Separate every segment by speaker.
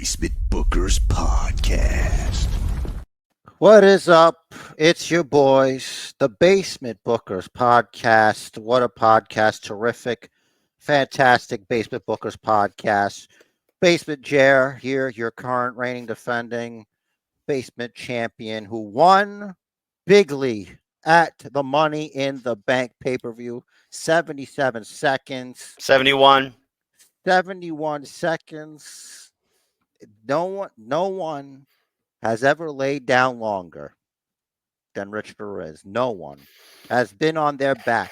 Speaker 1: Basement Bookers Podcast.
Speaker 2: What is up? It's your boys, the Basement Bookers Podcast. What a podcast. Terrific, fantastic Basement Bookers Podcast. Basement Jer here, your current reigning defending basement champion who won bigly at the Money in the Bank pay-per-view. 77 seconds.
Speaker 3: 71.
Speaker 2: 71 seconds. No one has ever laid down longer than Rich Perez. No one has been on their back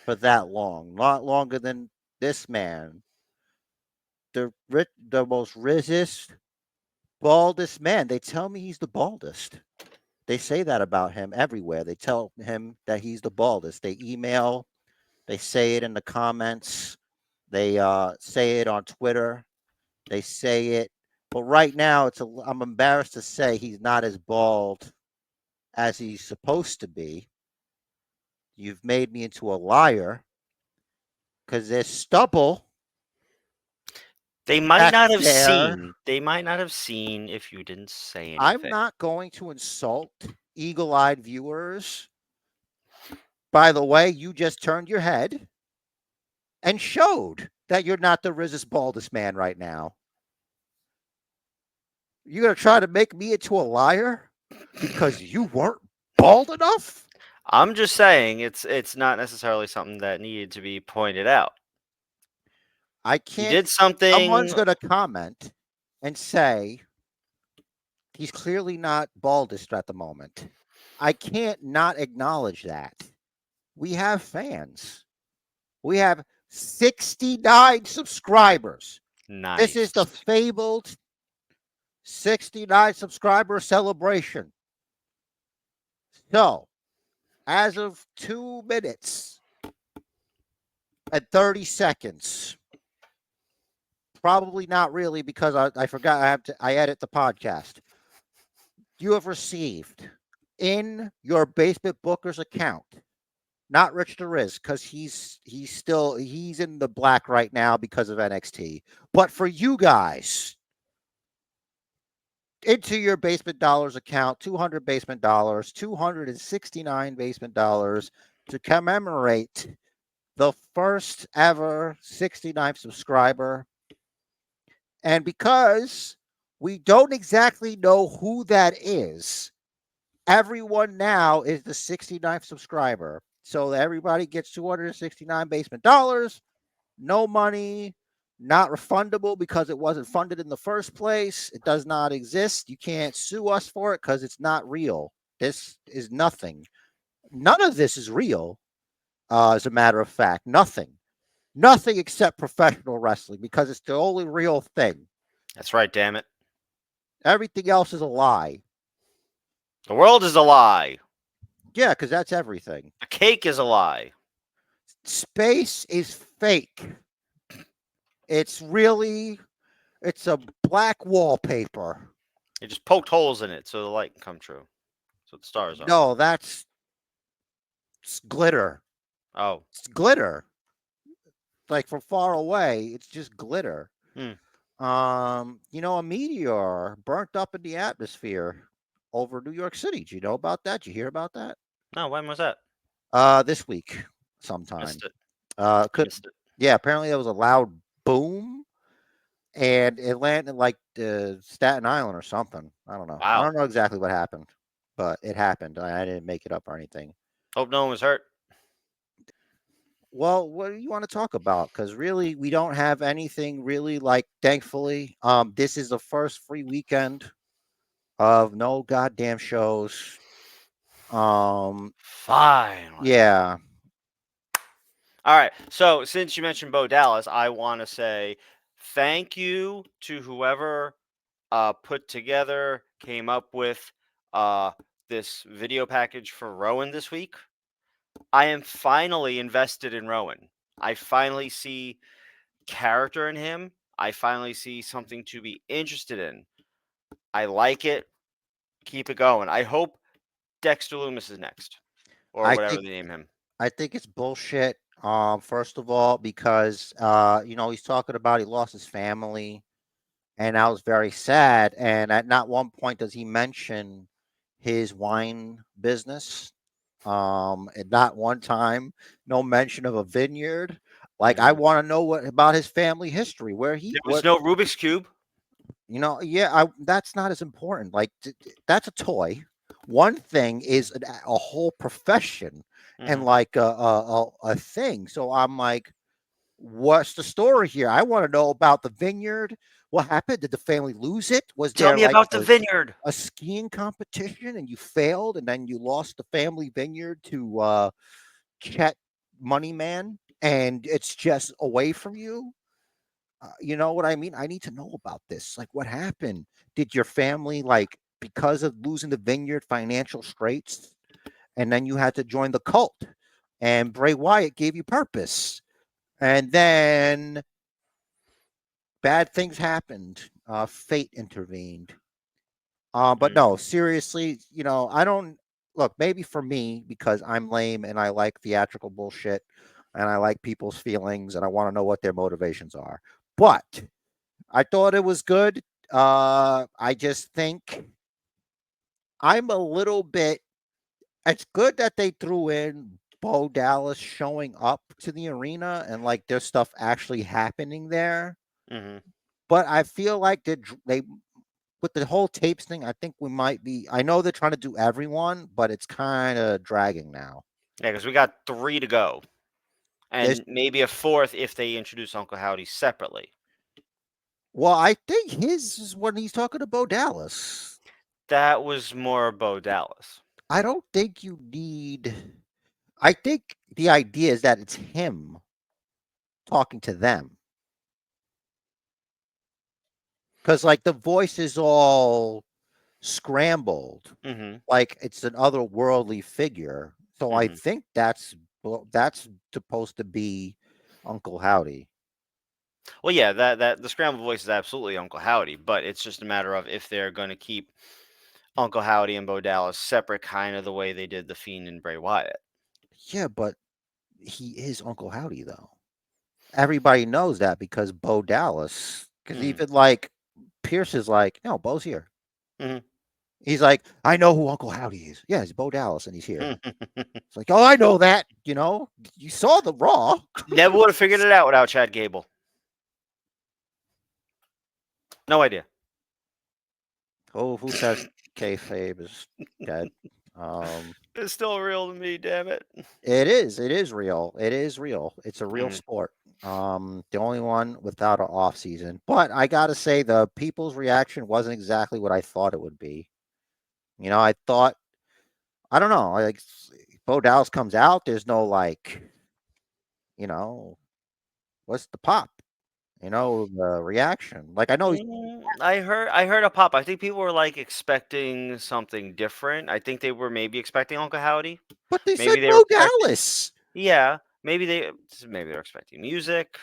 Speaker 2: for that long. Not longer than this man. The most richest, baldest man. They tell me he's the baldest. They say that about him everywhere. They tell him that he's the baldest. They email, they say it in the comments, they say it on Twitter, they say it. But right now, I'm embarrassed to say he's not as bald as he's supposed to be. You've made me into a liar because there's stubble
Speaker 3: They might
Speaker 2: back
Speaker 3: not have
Speaker 2: there.
Speaker 3: seen. They might not have seen if you didn't say
Speaker 2: I'm
Speaker 3: anything.
Speaker 2: not going to insult eagle-eyed viewers. By the way, you just turned your head and showed that you're not the richest, baldest man right now. You're going to try to make me into a liar because you weren't bald enough?
Speaker 3: I'm just saying it's not necessarily something that needed to be pointed out.
Speaker 2: I
Speaker 3: You
Speaker 2: can't.
Speaker 3: did something.
Speaker 2: Someone's going to comment and say he's clearly not baldest at the moment. I can't not acknowledge that. We have fans. We have 69 subscribers.
Speaker 3: Nice.
Speaker 2: This is the fabled 69 subscriber celebration. So, as of 2 minutes and 30 seconds, probably not really because I forgot I edit the podcast. You have received in your Basement Bookers account, not Rich the Riz, because he's in the black right now because of NXT. But for you guys, into your Basement Dollars account, 200 Basement Dollars, 269 Basement Dollars to commemorate the first ever 69th subscriber. And because we don't exactly know who that is, everyone now is the 69th subscriber. So everybody gets 269 Basement Dollars, no money, not refundable because it wasn't funded in the first place. It does not exist. You can't sue us for it because it's not real. This is nothing. None of this is real, as a matter of fact. Nothing. Nothing except professional wrestling because it's the only real thing.
Speaker 3: That's right, damn it.
Speaker 2: Everything else is a lie.
Speaker 3: The world is a lie.
Speaker 2: Yeah, because that's everything.
Speaker 3: The cake is a lie.
Speaker 2: Space is fake. It's a black wallpaper.
Speaker 3: They just poked holes in it so the light can come true. So the stars are.
Speaker 2: No, it's glitter.
Speaker 3: Oh.
Speaker 2: It's glitter. Like from far away, it's just glitter. A meteor burnt up in the atmosphere over New York City. Do you know about that? Did you hear about that?
Speaker 3: No, when was that?
Speaker 2: This week sometime.
Speaker 3: Missed it.
Speaker 2: Missed it. Yeah, apparently there was a loud boom and it landed like Staten Island or something. I don't know.
Speaker 3: Wow.
Speaker 2: I don't know exactly what happened, but it happened. I didn't make it up or anything.
Speaker 3: Hope no one was hurt.
Speaker 2: Well, what do you want to talk about? Because really, we don't have anything really thankfully. This is the first free weekend of no goddamn shows.
Speaker 3: Fine.
Speaker 2: Yeah.
Speaker 3: All right. So since you mentioned Bo Dallas, I want to say thank you to whoever came up with this video package for Rowan this week. I am finally invested in Rowan. I finally see character in him. I finally see something to be interested in. I like it. Keep it going. I hope Dexter Loomis is next, or whatever they name him.
Speaker 2: I think it's bullshit. First of all, because he's talking about he lost his family, and I was very sad. And at not one point does he mention his wine business. At not one time, no mention of a vineyard. Like I
Speaker 3: Hmm.
Speaker 2: want to know what about his family history, where he
Speaker 3: There was
Speaker 2: what
Speaker 3: no Rubik's cube.
Speaker 2: yeah, that's not as important. Like that's a toy. One thing is a whole profession and
Speaker 3: Hmm.
Speaker 2: like a thing. So I'm like, what's the story here? I want to know about the vineyard. What happened? Did the family lose it? Was
Speaker 3: Tell
Speaker 2: there
Speaker 3: me
Speaker 2: like
Speaker 3: about the vineyard.
Speaker 2: a skiing competition and you failed and then you lost the family vineyard to Chet Moneyman and it's just away from you? You know what I mean? I need to know about this. Like, what happened? Did your family, like, because of losing the vineyard, financial straits, and then you had to join the cult, and Bray Wyatt gave you purpose, and then bad things happened. Fate intervened. But
Speaker 3: Mm.
Speaker 2: no, seriously, I don't look. Maybe for me, because I'm lame and I like theatrical bullshit, and I like people's feelings, and I want to know what their motivations are. But I thought it was good. I just think I'm a little bit. It's good that they threw in Bo Dallas showing up to the arena and like there's stuff actually happening there.
Speaker 3: Hmm.
Speaker 2: But I feel like they with the whole tapes thing. I think we might be. I know they're trying to do everyone, but it's kind of dragging now.
Speaker 3: Yeah, because we got three to go,
Speaker 2: There's
Speaker 3: and maybe a fourth if they introduce Uncle Howdy separately.
Speaker 2: well, I think his is when he's talking to Bo Dallas.
Speaker 3: That was more Bo Dallas.
Speaker 2: I don't think you need. I think the idea is that it's him talking to them because like the voice is all scrambled,
Speaker 3: Hmm.
Speaker 2: like it's an otherworldly figure. So I
Speaker 3: Hmm.
Speaker 2: think that's supposed to be Uncle Howdy.
Speaker 3: Well, yeah, that the scrambled voice is absolutely Uncle Howdy, but it's just a matter of if they're going to keep Uncle Howdy and Bo Dallas separate, kind of the way they did the Fiend and Bray Wyatt.
Speaker 2: Yeah, but he is Uncle Howdy though. Everybody knows that because Bo Dallas. Because
Speaker 3: Hmm.
Speaker 2: even like Pierce is like, no, Bo's here.
Speaker 3: Hmm.
Speaker 2: He's like, I know who Uncle Howdy is. Yeah, it's Bo Dallas, and he's here. It's like, oh, I know that. You saw the Raw.
Speaker 3: Never would have figured it out without Chad Gable. No idea.
Speaker 2: Oh, who says kayfabe is dead? Um,
Speaker 3: It's still real to me, damn it.
Speaker 2: it is. It is real. It is real. It's a real
Speaker 3: Hmm.
Speaker 2: sport. The only one without an off season. But I gotta say, the people's reaction wasn't exactly what I thought it would be. I thought, I don't know, like Bo Dallas comes out. There's no like, you know, what's the pop? The reaction. Like I know he's,
Speaker 3: I heard a pop. I think people were like expecting something different. I think they were maybe expecting Uncle Howdy.
Speaker 2: but they said
Speaker 3: Maybe they were
Speaker 2: Bo
Speaker 3: expecting,
Speaker 2: Dallas.
Speaker 3: yeah. Maybe they're expecting music.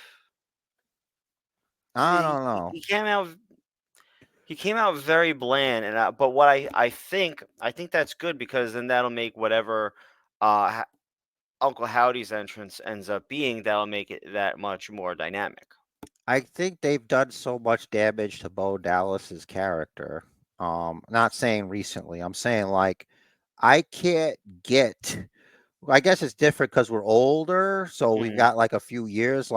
Speaker 2: I
Speaker 3: He,
Speaker 2: don't
Speaker 3: he
Speaker 2: know.
Speaker 3: he came out he came out very bland, and but what I think that's good because then that'll make whatever Uncle Howdy's entrance ends up being, that'll make it that much more dynamic.
Speaker 2: I think they've done so much damage to Bo Dallas's character. Not saying recently. I'm saying like I can't get. I guess it's different because we're older, so we've
Speaker 3: Hmm.
Speaker 2: got like a few years.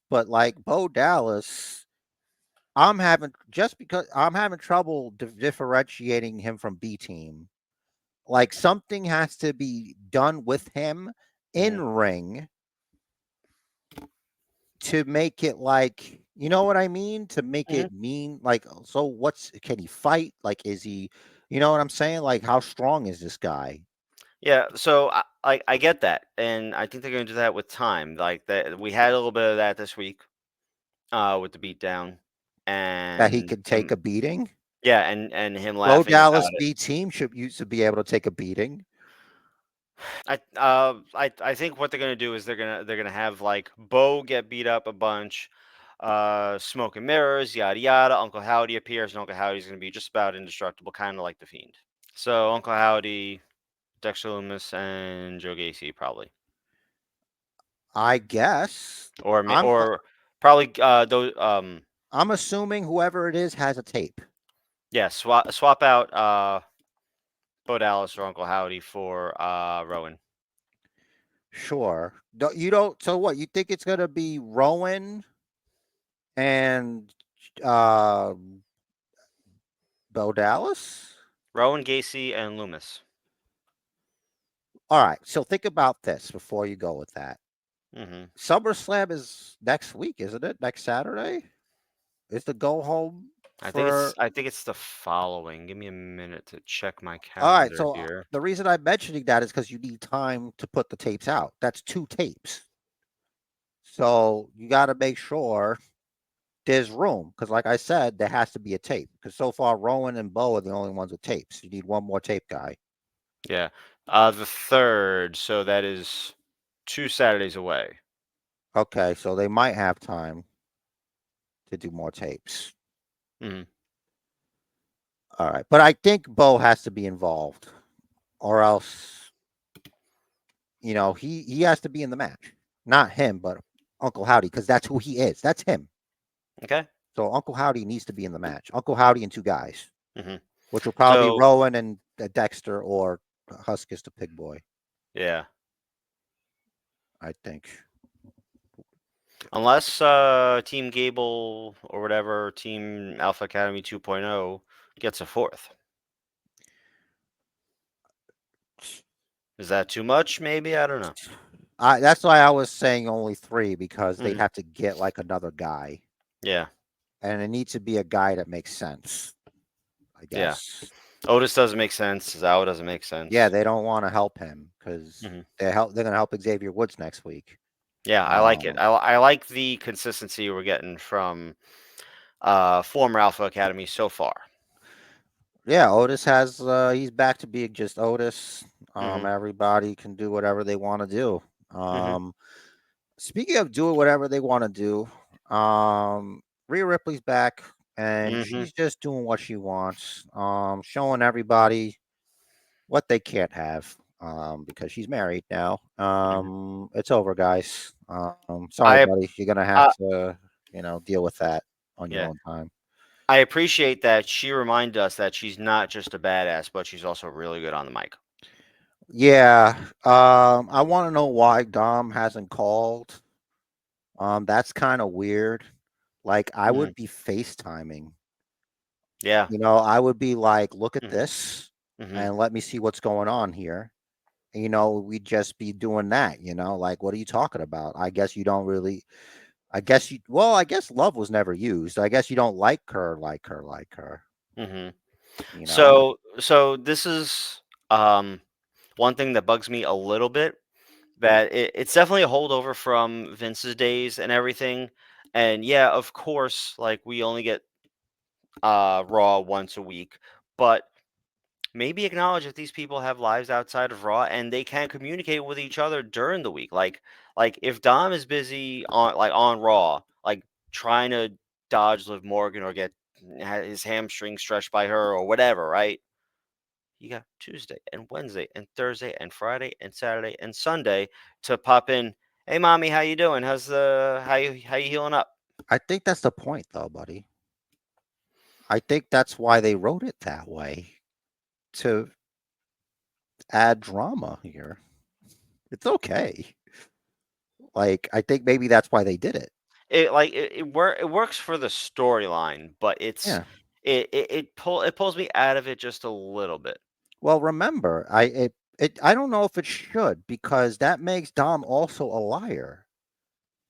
Speaker 2: But like Bo Dallas, just because I'm having trouble differentiating him from B Team. Like something has to be done with him in
Speaker 3: Hmm.
Speaker 2: ring to make it like, you know what I mean? To make
Speaker 3: Hmm.
Speaker 2: it mean like, so can he fight? Like, is he, you know what I'm saying? Like, how strong is this guy?
Speaker 3: Yeah, so I get that, and I think they're going to do that with time. Like that, we had a little bit of that this week, with the beatdown,
Speaker 2: That he
Speaker 3: and
Speaker 2: could take
Speaker 3: him,
Speaker 2: a beating?
Speaker 3: yeah, and him
Speaker 2: Bo
Speaker 3: laughing about
Speaker 2: Dallas
Speaker 3: it.
Speaker 2: B team should used to be able to take a beating.
Speaker 3: I think what they're gonna do is they're gonna have like Bo get beat up a bunch, smoke and mirrors, yada yada. Uncle Howdy appears, and Uncle Howdy's gonna be just about indestructible, kind of like the Fiend. So Uncle Howdy, Dexter Loomis, and Joe Gacy probably,
Speaker 2: I guess.
Speaker 3: or
Speaker 2: I'm
Speaker 3: or probably those.
Speaker 2: I'm assuming whoever it is has a tape.
Speaker 3: Yeah, swap out Bo Dallas or Uncle Howdy for Rowan.
Speaker 2: Sure. You don't. So what? You think it's gonna be Rowan and uh, Bo Dallas?
Speaker 3: Rowan, Gacy, and Loomis.
Speaker 2: All right. So think about this before you go with that.
Speaker 3: Hmm
Speaker 2: SummerSlam is next week, isn't it? Next Saturday is the go home for.
Speaker 3: I think it's the following. Give me a minute to check my
Speaker 2: All right.
Speaker 3: calendar
Speaker 2: So
Speaker 3: here.
Speaker 2: the reason I'm mentioning that is because you need time to put the tapes out. That's 2 tapes. So you got to make sure there's room because, like I said, there has to be a tape. Because so far, Rowan and Bo are the only ones with tapes. You need one more tape guy.
Speaker 3: Yeah. The third, so that is 2 Saturdays away.
Speaker 2: Okay, so they might have time to do more tapes.
Speaker 3: Hmm
Speaker 2: All right, but I think Bo has to be involved, or else, he has to be in the match. Not him, but Uncle Howdy, because that's who he is. That's him.
Speaker 3: Okay.
Speaker 2: So Uncle Howdy needs to be in the match. Uncle Howdy and 2 guys,
Speaker 3: hmm
Speaker 2: which will probably be
Speaker 3: So
Speaker 2: Rowan and Dexter or Huskus the Pig Boy.
Speaker 3: yeah,
Speaker 2: I think.
Speaker 3: unless Team Gable or whatever Team Alpha Academy 2.0 gets a fourth. Is that too much? Maybe I don't know.
Speaker 2: That's why I was saying only 3 because they
Speaker 3: Hmm
Speaker 2: have to get like another guy,
Speaker 3: Yeah,
Speaker 2: and it needs to be a guy that makes sense. I
Speaker 3: yeah.
Speaker 2: guess.
Speaker 3: Otis doesn't make sense. Zawa doesn't make
Speaker 2: Yeah,
Speaker 3: sense.
Speaker 2: they don't want to help him because
Speaker 3: Hmm
Speaker 2: they're gonna help Xavier Woods next week.
Speaker 3: Yeah, I like it.
Speaker 2: Um,
Speaker 3: I like the consistency we're getting from former Alpha Academy so far.
Speaker 2: yeah, Otis he's back to being just Otis.
Speaker 3: Hmm
Speaker 2: Everybody can do whatever they want to do.
Speaker 3: hmm
Speaker 2: Um, Speaking of doing whatever they want to do, Rhea Ripley's back and
Speaker 3: hmm
Speaker 2: she's just doing what she wants. Showing everybody what they can't have. Because she's married now.
Speaker 3: hmm
Speaker 2: It's over, guys. Sorry,
Speaker 3: I
Speaker 2: buddy. You're gonna have
Speaker 3: uh,
Speaker 2: to, deal with that on your
Speaker 3: yeah,
Speaker 2: own time.
Speaker 3: I appreciate that she reminded us that she's not just a badass, but she's also really good on the mic.
Speaker 2: Yeah. I want to know why Dom hasn't called. That's kind of weird. Like, I
Speaker 3: Hmm
Speaker 2: would be FaceTiming.
Speaker 3: Yeah.
Speaker 2: I would be like, look at
Speaker 3: hmm
Speaker 2: this
Speaker 3: hmm
Speaker 2: and let me see what's going on here. We'd just be doing that, like, what are you talking about? I guess you don't really, I guess love was never used. I guess you don't like her, like her, like her,
Speaker 3: hmm
Speaker 2: you know?
Speaker 3: So this is one thing that bugs me a little bit. That it's definitely a holdover from Vince's days and everything. And yeah, of course, like we only get Raw once a week, but maybe acknowledge that these people have lives outside of Raw and they can communicate with each other during the week. Like if Dom is busy on Raw, like trying to dodge Liv Morgan or get his hamstring stretched by her or whatever, right? You got Tuesday and Wednesday and Thursday and Friday and Saturday and Sunday to pop in. Hey, mommy, how you doing? How you healing up?
Speaker 2: I think that's the point, though, buddy. I think that's why they wrote it that way to add drama here. It's okay. Like, I think maybe that's why they did it.
Speaker 3: It works for the storyline, but
Speaker 2: Yeah.
Speaker 3: it pulls me out of it just a little bit.
Speaker 2: Well, remember, I don't know if it should because that makes Dom also a liar.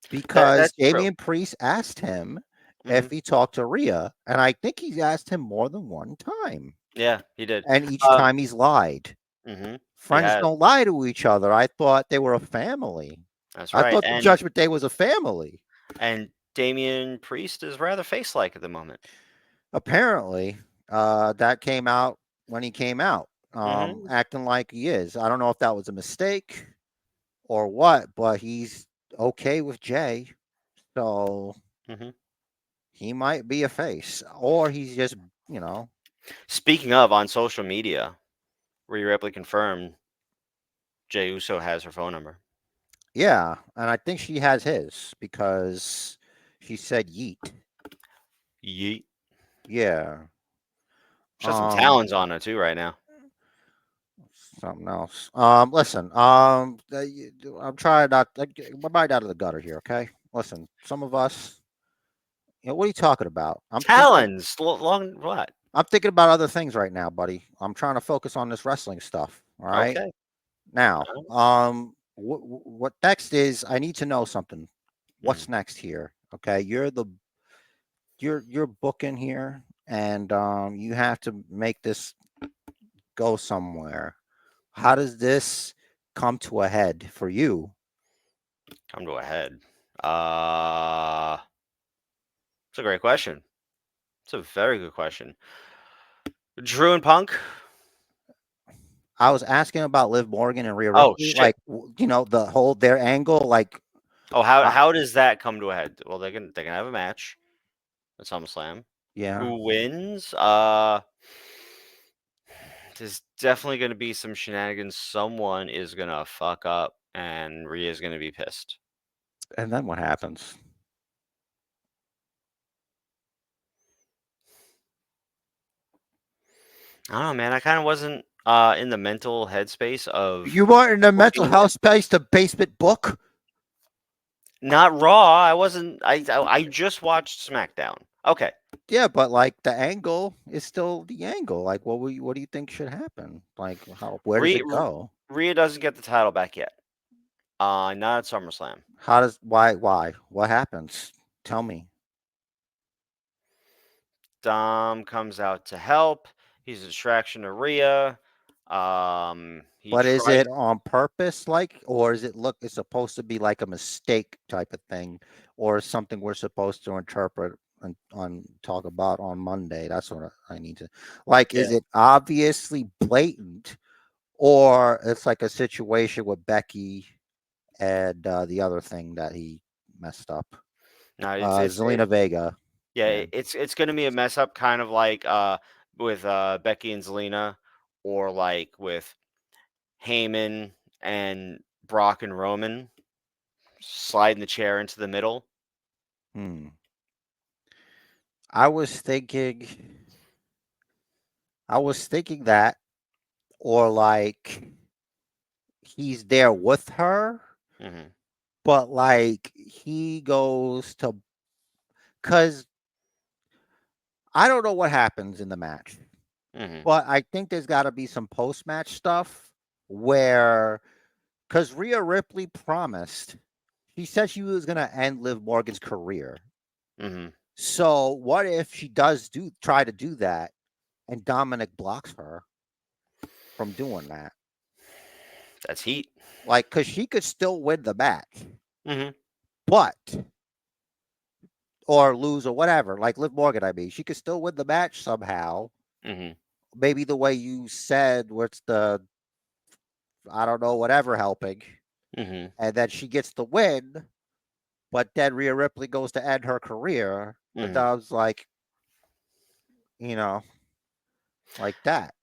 Speaker 2: Because
Speaker 3: That's true.
Speaker 2: Damian Priest asked him if
Speaker 3: Hmm
Speaker 2: he talked to Rhea, and I think he's asked him more than one time.
Speaker 3: Yeah, he did.
Speaker 2: And each
Speaker 3: Um,
Speaker 2: time he's lied.
Speaker 3: he
Speaker 2: Friends
Speaker 3: has.
Speaker 2: don't lie to each other. I thought they were a family.
Speaker 3: That's
Speaker 2: I
Speaker 3: right.
Speaker 2: thought the
Speaker 3: And
Speaker 2: Judgment Day was a family.
Speaker 3: and Damian Priest is rather face-like at the moment.
Speaker 2: Apparently, that came out when he came out,
Speaker 3: Hmm
Speaker 2: acting like he is. I don't know if that was a mistake or what, but he's okay with Jay. So
Speaker 3: hmm
Speaker 2: he might be a face, or he's just, you know,
Speaker 3: Speaking of, on social media, Rhea Ripley confirmed Jey Uso has her phone number.
Speaker 2: yeah. And I think she has his because she said yeet.
Speaker 3: Yeet.
Speaker 2: Yeah.
Speaker 3: She has some
Speaker 2: Um,
Speaker 3: talons on her too right now.
Speaker 2: something else. Listen. I'm trying not. My mind out of the gutter here. Okay. Listen. Some of us. What are you talking about?
Speaker 3: Talons, long what?
Speaker 2: I'm thinking about other things right now, buddy. I'm trying to focus on this wrestling stuff. All right.
Speaker 3: Okay.
Speaker 2: Now,
Speaker 3: Alright.
Speaker 2: what next is? I need to know something.
Speaker 3: Mm.
Speaker 2: What's next here? Okay, you're booking here, and you have to make this go somewhere. How does this come to a head for you?
Speaker 3: Come to a head. Uh, it's a great question. It's a very good question. Drew and Punk.
Speaker 2: I was asking about Liv Morgan and Rhea
Speaker 3: Oh
Speaker 2: Ripley,
Speaker 3: shit.
Speaker 2: like the whole their angle, like
Speaker 3: Oh, how
Speaker 2: uh,
Speaker 3: how does that come to a head? Well, they can have a match at SummerSlam.
Speaker 2: yeah.
Speaker 3: Who wins? There's definitely going to be some shenanigans. Someone is going to fuck up, and Rhea's going to be pissed.
Speaker 2: And then what happens?
Speaker 3: I don't know, man. I kind of wasn't in the mental headspace of
Speaker 2: You weren't in the mental
Speaker 3: booking it.
Speaker 2: health space to basement book.
Speaker 3: Not Raw. I wasn't. I just watched SmackDown. Okay.
Speaker 2: Yeah, but like the angle is still the angle. Like, what do you think should happen? Like, where does
Speaker 3: Rhea,
Speaker 2: it go?
Speaker 3: Rhea doesn't get the title back yet. Not at SummerSlam.
Speaker 2: Why? What happens? Tell me.
Speaker 3: Dom comes out to help. He's a distraction to Rhea. He
Speaker 2: But is
Speaker 3: tries.
Speaker 2: it on purpose, like, or is it look? It's supposed to be like a mistake type of thing, or something we're supposed to interpret and on talk about on Monday? That's what I need to. Like,
Speaker 3: Yeah.
Speaker 2: is it obviously blatant, or it's like a situation with Becky and the other thing that he messed up?
Speaker 3: No,
Speaker 2: Zelina Vega.
Speaker 3: yeah,
Speaker 2: Yeah.
Speaker 3: it's gonna be a mess up, kind of like with Becky and Zelina, or like with Heyman and Brock and Roman sliding the chair into the middle.
Speaker 2: Hmm. I was thinking. I was thinking that, or like he's there with her,
Speaker 3: Hmm.
Speaker 2: but like he goes to, because I don't know what happens in the match,
Speaker 3: Hmm.
Speaker 2: but I think there's got to be some post match stuff where, because Rhea Ripley promised, she said she was going to end Liv Morgan's career.
Speaker 3: Hmm.
Speaker 2: So what if she does try to do that and Dominic blocks her from doing that?
Speaker 3: That's heat.
Speaker 2: Like, because she could still win the match,
Speaker 3: Hmm.
Speaker 2: but or lose or whatever. Like Liv Morgan, I mean, she could still win the match somehow.
Speaker 3: Hmm.
Speaker 2: Maybe the way you said, what's the I don't know, whatever helping,
Speaker 3: Hmm.
Speaker 2: and then she gets the win. But then Rhea Ripley goes to end her career. But
Speaker 3: Hmm.
Speaker 2: I was like, you know, like that.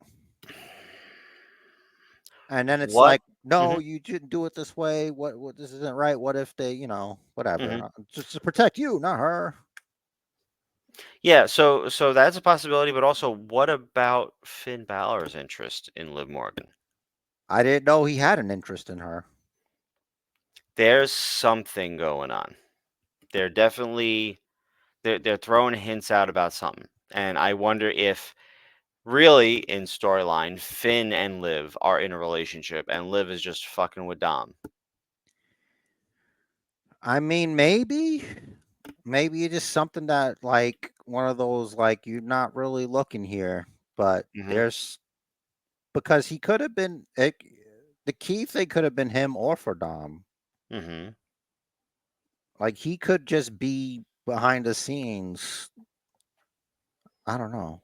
Speaker 2: And then it's
Speaker 3: What?
Speaker 2: like, no,
Speaker 3: Hmm.
Speaker 2: you didn't do it this way. What this isn't right. What if they, whatever.
Speaker 3: Hmm.
Speaker 2: Just to protect you, not her.
Speaker 3: Yeah. So that's a possibility, but also, what about Finn Balor's interest in Liv Morgan?
Speaker 2: I didn't know he had an interest in her.
Speaker 3: There's something going on. They're definitely they're throwing hints out about something, and I wonder if really in storyline Finn and Liv are in a relationship, and Liv is just fucking with Dom.
Speaker 2: I mean, maybe it is something that like one of those like you're not really looking here, but
Speaker 3: Hmm.
Speaker 2: there's because he could have been the key thing could have been him or for Dom.
Speaker 3: Hmm.
Speaker 2: Like he could just be behind the scenes. I don't know.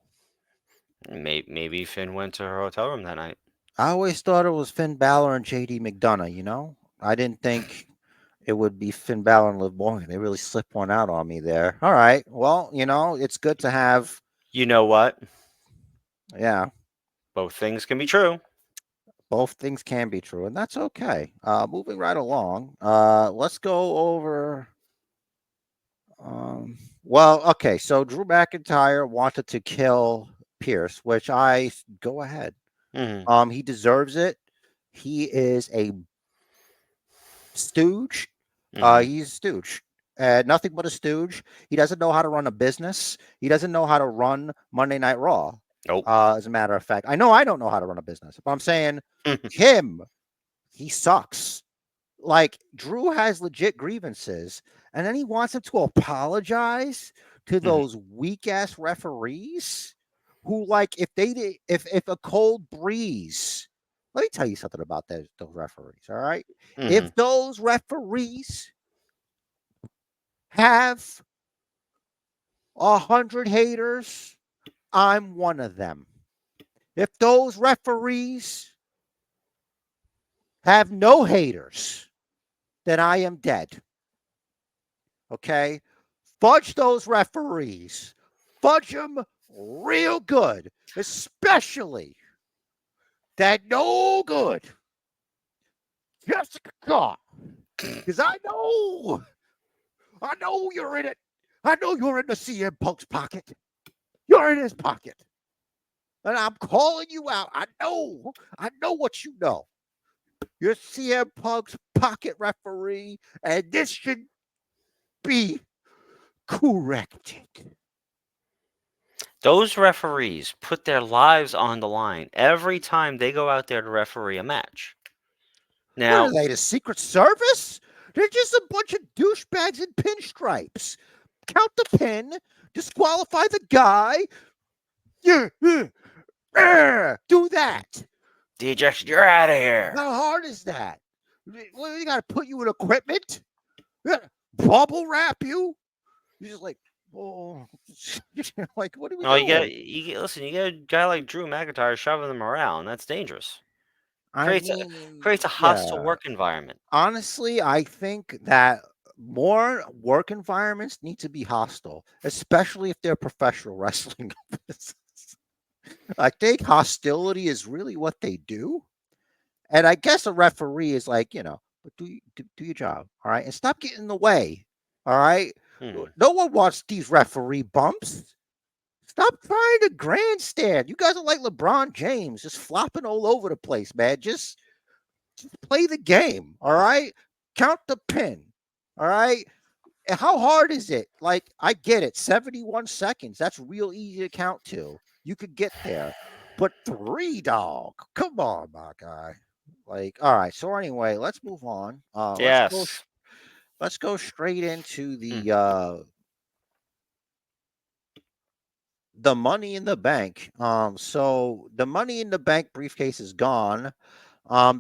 Speaker 3: Maybe Finn went to her hotel room that night.
Speaker 2: I always thought it was Finn Balor and JD McDonough. I didn't think it would be Finn Balor and Liv Morgan. They really slipped one out on me there. All right. Well, it's good to have
Speaker 3: You know what?
Speaker 2: yeah.
Speaker 3: Both things can be true.
Speaker 2: Both things can be true, and that's okay. Moving right along, let's go over. Um, Well, okay, so Drew McIntyre wanted to kill Pierce, which go ahead.
Speaker 3: Hmm.
Speaker 2: He deserves it. He is a stooge.
Speaker 3: Hmm.
Speaker 2: He's a stooge. Nothing but a stooge. He doesn't know how to run a business. He doesn't know how to run Monday Night Raw.
Speaker 3: Nope.
Speaker 2: As a matter of fact, I know I don't know how to run a business, but I'm saying him, he sucks. Like Drew has legit grievances, and then he wants him to apologize to
Speaker 3: Mhm.
Speaker 2: those weak ass referees who, like, if they did, if a cold breeze. Let me tell you something about those referees. All right,
Speaker 3: Mhm.
Speaker 2: if those referees have 100 haters, I'm one of them. If those referees have no haters, then I am dead. Okay? Fudge those referees. Fudge them real good, especially that no good Jessica Shaw. Because I know you're in it. I know you're in the CM Punk's pocket. You're in his pocket. And I'm calling you out. I know what you know. You're CM Punk's pocket referee, and this should be corrected.
Speaker 3: Those referees put their lives on the line every time they go out there to referee a match.
Speaker 2: What
Speaker 3: Now,
Speaker 2: are they, the Secret Service? They're just a bunch of douchebags in pinstripes. Count the pin, disqualify the guy. Yeah, do that.
Speaker 3: the ejection, you're out of here.
Speaker 2: How hard is that? Well, you got to put you in equipment, bubble wrap you. You're just like, oh, like, what are we
Speaker 3: No,
Speaker 2: doing?
Speaker 3: listen, you get a guy like Drew McIntyre shoving them around. That's dangerous.
Speaker 2: I
Speaker 3: Creates a
Speaker 2: mean,
Speaker 3: hostile
Speaker 2: yeah.
Speaker 3: work environment.
Speaker 2: Honestly, I think that more work environments need to be hostile, especially if they're professional wrestling. I think hostility is really what they do. And I guess a referee is like, but do your job, all right? And stop getting in the way, all right?
Speaker 3: Mhm.
Speaker 2: No one wants these referee bumps. Stop trying to grandstand. You guys are like LeBron James, just flopping all over the place, man. Just play the game, all right? Count the pin, all right? And how hard is it? Like, I get it, 71 seconds. That's real easy to count to. You could get there. But three, dog. Come on, my guy. Like, all right. So anyway, let's move on.
Speaker 3: Yes.
Speaker 2: Let's go straight into
Speaker 3: Mm.
Speaker 2: the money in the bank. So the money in the bank briefcase is gone.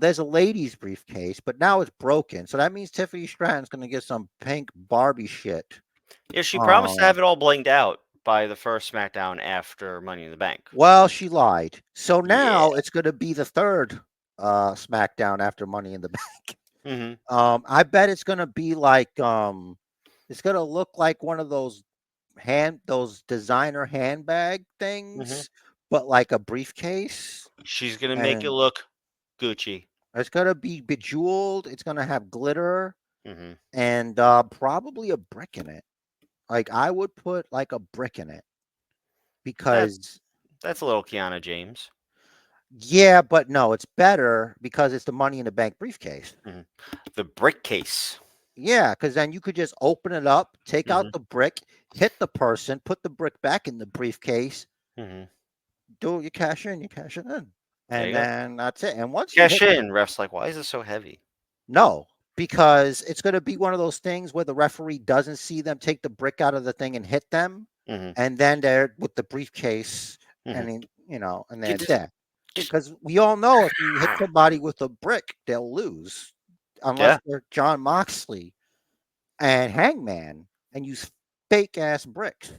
Speaker 2: There's a lady's briefcase, but now it's broken. So that means Tiffany Stratton's gonna get some pink Barbie shit.
Speaker 3: Yeah, she promised to
Speaker 2: Um,
Speaker 3: have it all blinged out by the first SmackDown after Money in the Bank.
Speaker 2: well, she lied. So
Speaker 3: Yeah.
Speaker 2: now it's gonna be the third SmackDown after Money in the Bank.
Speaker 3: Hmm.
Speaker 2: I bet it's gonna be like it's gonna look like one of those designer handbag
Speaker 3: Hmm.
Speaker 2: things, but like a briefcase.
Speaker 3: She's gonna make it
Speaker 2: And
Speaker 3: look Gucci.
Speaker 2: it's gonna be bejeweled. It's gonna have glitter
Speaker 3: Hmm.
Speaker 2: and probably a brick in it. Like I would put like a brick in it
Speaker 3: That
Speaker 2: because
Speaker 3: that's a little Kiana James.
Speaker 2: yeah, but no, it's better because it's the Money in the Bank briefcase.
Speaker 3: Hmm. The brick case.
Speaker 2: Yeah, because then you could just open it up, take
Speaker 3: Hmm.
Speaker 2: out the brick, hit the person, put the brick back in the briefcase,
Speaker 3: Hmm.
Speaker 2: do you cash in, you cash it in,
Speaker 3: There
Speaker 2: and
Speaker 3: you go.
Speaker 2: then that's it. And once you
Speaker 3: Cash
Speaker 2: hit
Speaker 3: in. Ref's like, why is this so heavy?
Speaker 2: no, because it's going to be one of those things where the referee doesn't see them take the brick out of the thing and hit them,
Speaker 3: Hmm.
Speaker 2: and then they're with the briefcase,
Speaker 3: Hmm.
Speaker 2: and and they're
Speaker 3: Get this.
Speaker 2: dead. Because we all know if you hit somebody with a brick, they'll lose, unless
Speaker 3: Yeah.
Speaker 2: they're John Moxley and Hangman and use fake ass bricks.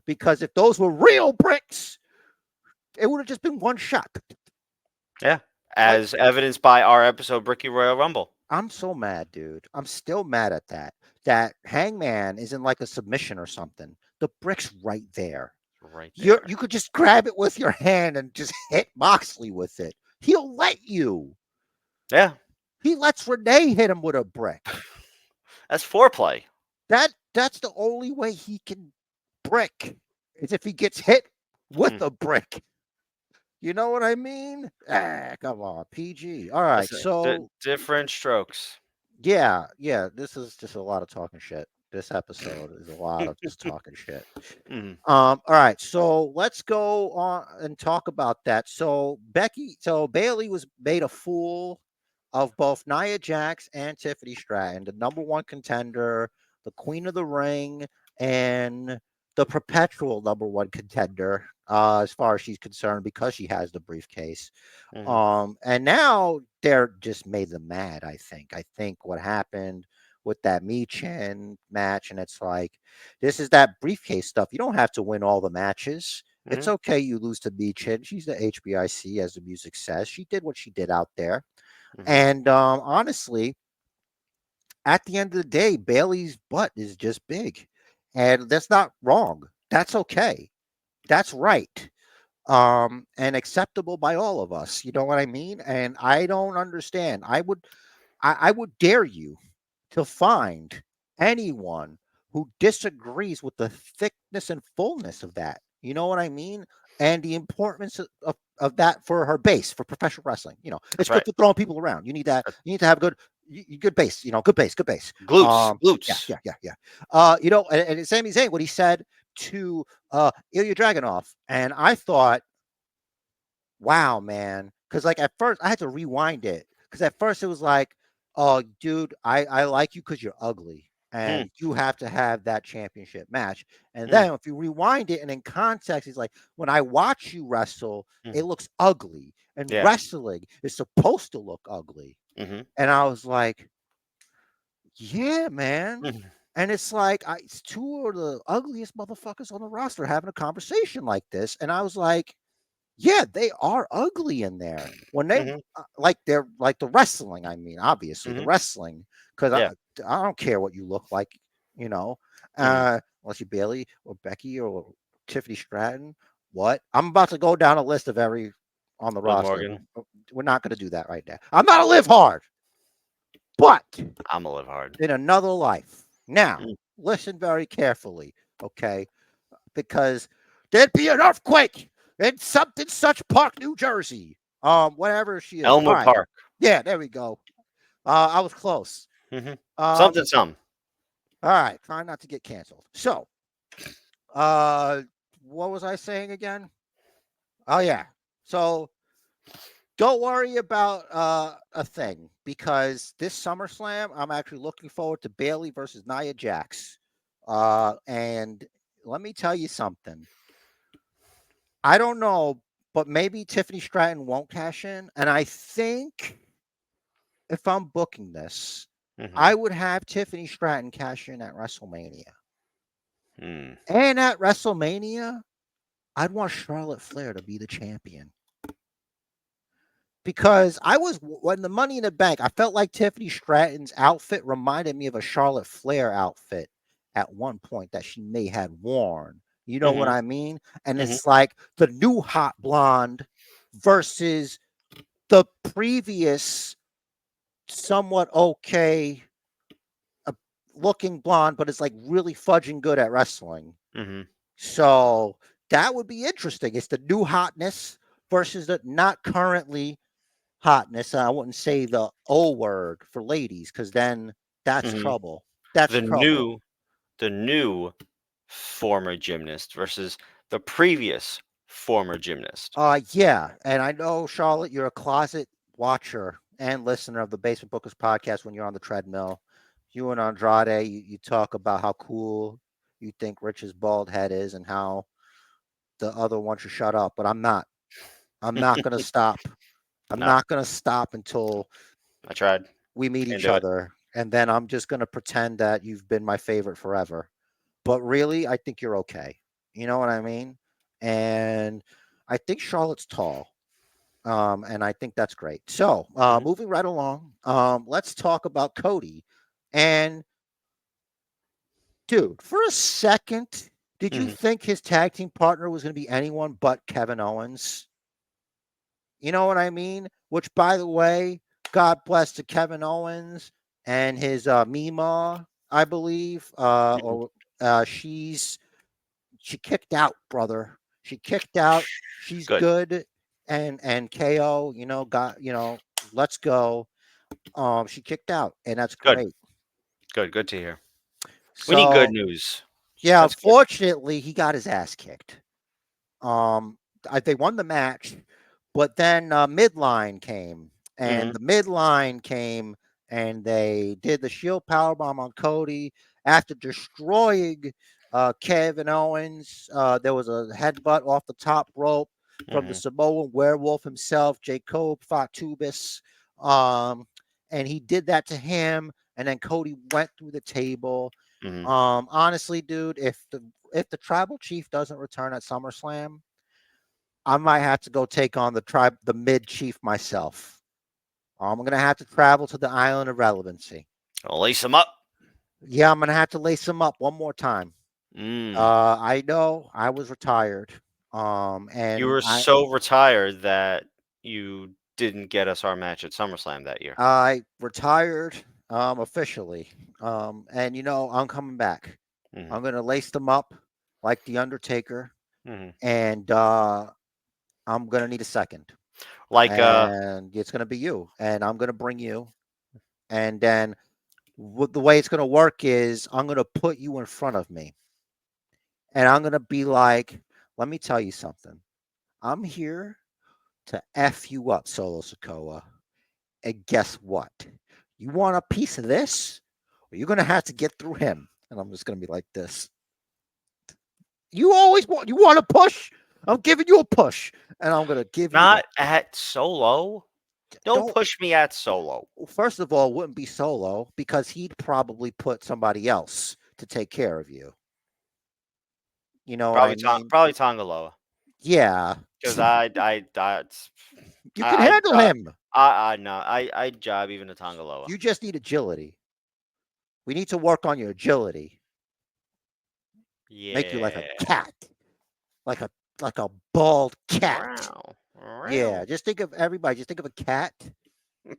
Speaker 2: Because if those were real bricks, it would have just been one shot.
Speaker 3: Yeah.
Speaker 2: Like,
Speaker 3: As evidenced by our episode Bricky Royal Rumble.
Speaker 2: I'm so mad, dude. I'm still mad at that. That Hangman is in like a submission or something. The brick's right there.
Speaker 3: Right there.
Speaker 2: You could just grab it with your hand and just hit Moxley with it. He'll let you.
Speaker 3: Yeah.
Speaker 2: He lets Renee hit him with a brick.
Speaker 3: That's foreplay.
Speaker 2: That's the only way he can brick is if he gets hit with
Speaker 3: Hmm.
Speaker 2: a brick. You know what I mean? Come on, PG. All right,
Speaker 3: Listen,
Speaker 2: so
Speaker 3: different strokes.
Speaker 2: yeah, this is just a lot of talking shit. This episode is a lot of just talking shit.
Speaker 3: Hmm.
Speaker 2: All right, so let's go on and talk about that. So Bailey was made a fool of both Nia Jax and Tiffany Stratton, the number one contender, the queen of the ring, and the perpetual number one contender, as far as she's concerned, because she has the briefcase.
Speaker 3: Hmm.
Speaker 2: And now they're just made them mad. I think what happened with that Chin match, and it's like, this is that briefcase stuff. You don't have to win all the matches. It's
Speaker 3: Hmm.
Speaker 2: okay you lose to Chin. She's the HBIC, as the music says. She did what she did out there.
Speaker 3: Hmm.
Speaker 2: And honestly, at the end of the day, Bailey's butt is just big. And that's not wrong. That's okay. That's right. And acceptable by all of us. You know what I mean? And I don't understand. I would dare you to find anyone who disagrees with the thickness and fullness of that. You know what I mean? And the importance of that for her base for professional wrestling. It's
Speaker 3: That's
Speaker 2: good
Speaker 3: right.
Speaker 2: for throwing people around. You need that. You need to have good base. Good base. Good base.
Speaker 3: Glutes,
Speaker 2: Yeah,
Speaker 3: glutes.
Speaker 2: yeah, yeah, yeah. And Sami Zayn, what he said to Ilya Dragunov, and I thought, wow, man. Because like at first I had to rewind it. Because at first it was like, oh, dude, I like you because you're ugly.
Speaker 3: Hmm.
Speaker 2: And you have to have that championship match. And
Speaker 3: Hmm.
Speaker 2: then if you rewind it and in context, he's like, when I watch you wrestle,
Speaker 3: Hmm.
Speaker 2: it looks ugly. And
Speaker 3: Yeah.
Speaker 2: wrestling is supposed to look ugly.
Speaker 3: Hmm.
Speaker 2: And I was like, yeah, man.
Speaker 3: Hmm.
Speaker 2: And it's like it's two of the ugliest motherfuckers on the roster having a conversation like this. And I was like, yeah, they are ugly in there. When they
Speaker 3: Hmm.
Speaker 2: they're like the wrestling, I mean, obviously the
Speaker 3: Hmm.
Speaker 2: wrestling, because
Speaker 3: Yeah.
Speaker 2: I don't care what you look like, you know,
Speaker 3: Hmm.
Speaker 2: unless you're Bailey or Becky or Tiffany Stratton. What? I'm about to go down a list of every on the
Speaker 3: Liv
Speaker 2: roster.
Speaker 3: Morgan.
Speaker 2: We're not going to do that right now. I'm not a live hard, but
Speaker 3: I'm gonna live hard.
Speaker 2: in another life. Now,
Speaker 3: Mm.
Speaker 2: listen very carefully, okay? Because there'd be an earthquake in something such Park, New Jersey. Whatever she is. All
Speaker 3: Elmwood
Speaker 2: right.
Speaker 3: Park.
Speaker 2: Yeah, there we go. I was close.
Speaker 3: Hmm.
Speaker 2: Um,
Speaker 3: Something, some.
Speaker 2: all right, try not to get canceled. So, uh, what was I saying again? Oh yeah. So don't worry about a thing because this SummerSlam, I'm actually looking forward to Bailey versus Nia Jax. And let me tell you something. I don't know, but maybe Tiffany Stratton won't cash in. And I think if I'm booking this,
Speaker 3: Hmm.
Speaker 2: I would have Tiffany Stratton cash in at WrestleMania.
Speaker 3: Mm.
Speaker 2: And at WrestleMania, I'd want Charlotte Flair to be the champion. Because when the Money in the Bank, I felt like Tiffany Stratton's outfit reminded me of a Charlotte Flair outfit at one point that she may have worn. You know what
Speaker 3: Hmm.
Speaker 2: I mean? And
Speaker 3: Hmm.
Speaker 2: it's like the new hot blonde versus the previous somewhat okay uh, looking blonde, but it's like really fudging good at wrestling.
Speaker 3: Hmm.
Speaker 2: So that would be interesting. It's the new hotness versus the not currently hotness. I wouldn't say the O word for ladies because then that's
Speaker 3: Hmm.
Speaker 2: trouble. That's
Speaker 3: The
Speaker 2: trouble.
Speaker 3: new, the new former gymnast versus the previous former gymnast.
Speaker 2: Yeah, and I know Charlotte, you're a closet watcher and listener of the Basement Bookers podcast when you're on the treadmill. You and Andrade, you talk about how cool you think Rich's bald head is and how the other one should shut up, but I'm not. I'm not gonna stop. I'm
Speaker 3: No,
Speaker 2: not gonna stop until
Speaker 3: I tried.
Speaker 2: we meet
Speaker 3: Can't
Speaker 2: each
Speaker 3: do it.
Speaker 2: other, and then I'm just gonna pretend that you've been my favorite forever. But really, I think you're okay. You know what I mean? And I think Charlotte's tall. And I think that's great. So,
Speaker 3: Hmm.
Speaker 2: moving right along, let's talk about Cody. And dude, for a second, did you
Speaker 3: Hmm.
Speaker 2: think his tag team partner was going to be anyone but Kevin Owens? You know what I mean? Which, by the way, God bless to Kevin Owens and his Mima, I believe,
Speaker 3: Hmm.
Speaker 2: or she's she kicked out, brother. She kicked out. She's
Speaker 3: Good.
Speaker 2: good. And KO, let's go. She kicked out, and that's
Speaker 3: Good.
Speaker 2: great.
Speaker 3: Good. Good to hear. We need good
Speaker 2: So
Speaker 3: news.
Speaker 2: yeah,
Speaker 3: That's good.
Speaker 2: unfortunately, he got his ass kicked. Um, they won the match, but then midline came, and
Speaker 3: Hmm.
Speaker 2: the midline came, and they did the Shield powerbomb on Cody after destroying Kevin Owens. There was a headbutt off the top rope from the
Speaker 3: Hmm.
Speaker 2: Samoan Werewolf himself, Jacob Fatubis, um, and he did that to him, and then Cody went through the table.
Speaker 3: Hmm.
Speaker 2: Honestly, dude, if the tribal chief doesn't return at SummerSlam, I might have to go take on the mid chief myself. I'm gonna have to travel to the island of relevancy.
Speaker 3: I'll lace them up.
Speaker 2: Yeah, I'm gonna have to lace him up one more time.
Speaker 3: Mm.
Speaker 2: I know I was retired.
Speaker 3: You
Speaker 2: And
Speaker 3: were
Speaker 2: I
Speaker 3: so retired that you didn't get us our match at SummerSlam that year.
Speaker 2: I retired officially. And I'm coming back.
Speaker 3: Hmm.
Speaker 2: I'm gonna lace them up like the Undertaker,
Speaker 3: Hmm.
Speaker 2: and I'm gonna need a second.
Speaker 3: Like,
Speaker 2: And it's going to be you, and I'm going to bring you, and then the way it's going to work is I'm going to put you in front of me, and I'm going to be like, let me tell you something. I'm here to F you up, Solo Sokoa. And guess what? You want a piece of this? Or you're going to have to get through him. And I'm just going to be like this. You want a push? I'm giving you a push. And I'm going to give you the,
Speaker 3: not at Solo. Don't
Speaker 2: don't,
Speaker 3: push me at Solo.
Speaker 2: first of all, it wouldn't be Solo because he'd probably put somebody else to take care of you. You know what I mean?
Speaker 3: Probably Tongaloa.
Speaker 2: Yeah.
Speaker 3: Because
Speaker 2: You can
Speaker 3: I
Speaker 2: handle him.
Speaker 3: no, I job even a Tongaloa.
Speaker 2: You just need agility. We need to work on your agility. Make you like a
Speaker 3: Yeah.
Speaker 2: cat, like a bald cat.
Speaker 3: Wow.
Speaker 2: Yeah.
Speaker 3: Wow.
Speaker 2: Just think of everybody. Just think of a cat,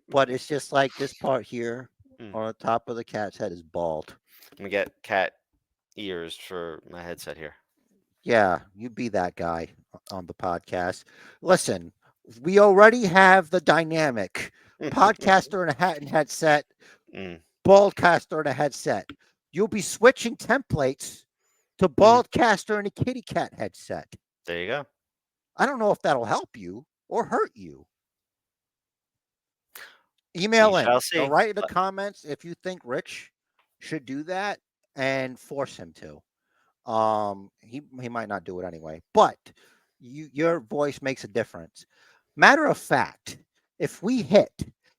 Speaker 2: but it's just like this part here
Speaker 3: Mm.
Speaker 2: on the top of the cat's head is bald.
Speaker 3: Let me get cat ears for my headset here.
Speaker 2: Yeah, you be that guy on the podcast. Listen, we already have the dynamic podcaster in a hat and headset,
Speaker 3: Mm.
Speaker 2: baldcaster in a headset. You'll be switching templates to
Speaker 3: Mhm.
Speaker 2: baldcaster in a kitty cat headset.
Speaker 3: There you go.
Speaker 2: I don't know if that'll help you or hurt you.
Speaker 3: We
Speaker 2: Email in
Speaker 3: shall
Speaker 2: or
Speaker 3: see.
Speaker 2: write in the comments if you think Rich should do that and force him to. He might not do it anyway, but your voice makes a difference. Matter of fact, if we hit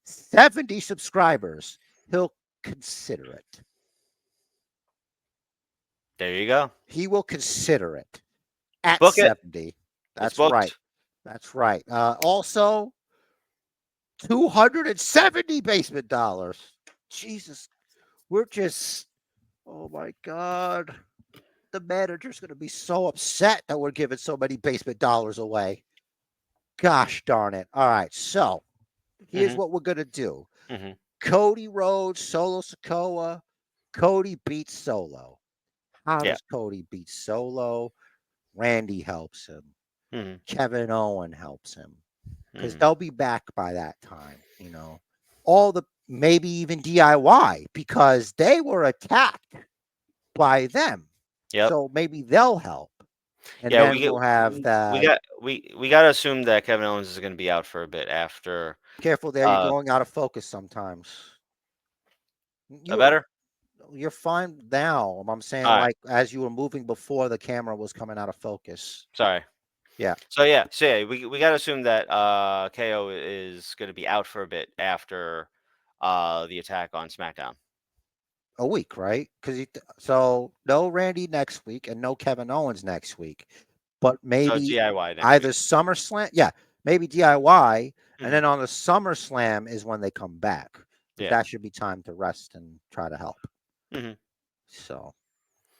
Speaker 2: 70 subscribers, he'll consider it.
Speaker 3: There you go.
Speaker 2: He will consider it at
Speaker 3: Book it.
Speaker 2: 70.
Speaker 3: It's
Speaker 2: That's right.
Speaker 3: booked.
Speaker 2: That's right. Also, 270 basement dollars. Jesus, we're just, oh my God. The manager's going to be so upset that we're giving so many basement dollars away. Gosh darn it. All right. So here's
Speaker 3: Hmm.
Speaker 2: what we're going to do.
Speaker 3: Hmm.
Speaker 2: Cody Rhodes, Solo Sokoa. Cody beats Solo. How
Speaker 3: Yeah.
Speaker 2: does Cody beat Solo? Randy helps him.
Speaker 3: Hmm.
Speaker 2: Kevin Owen helps him because
Speaker 3: Hmm.
Speaker 2: they'll be back by that time. All the maybe even DIY because they were attacked by them.
Speaker 3: Yep.
Speaker 2: So maybe they'll help. And
Speaker 3: Yeah.
Speaker 2: then we'll have
Speaker 3: We
Speaker 2: that.
Speaker 3: got we got to assume that Kevin Owens is going to be out for a bit after.
Speaker 2: Careful there, you're going out of focus sometimes. You're
Speaker 3: Better.
Speaker 2: you're fine now. I'm saying
Speaker 3: All right.
Speaker 2: like as you were moving before the camera was coming out of focus.
Speaker 3: Sorry.
Speaker 2: Yeah,
Speaker 3: So we got to assume that KO is going to be out for a bit after the attack on SmackDown.
Speaker 2: a week, right? So no Randy next week and no Kevin Owens next week, but
Speaker 3: So
Speaker 2: maybe
Speaker 3: DIY next
Speaker 2: either
Speaker 3: week.
Speaker 2: SummerSlam, yeah, maybe DIY, and
Speaker 3: Hmm.
Speaker 2: then on the SummerSlam is when they come back because
Speaker 3: Yeah.
Speaker 2: that should be time to rest and try to help.
Speaker 3: Hmm.
Speaker 2: So,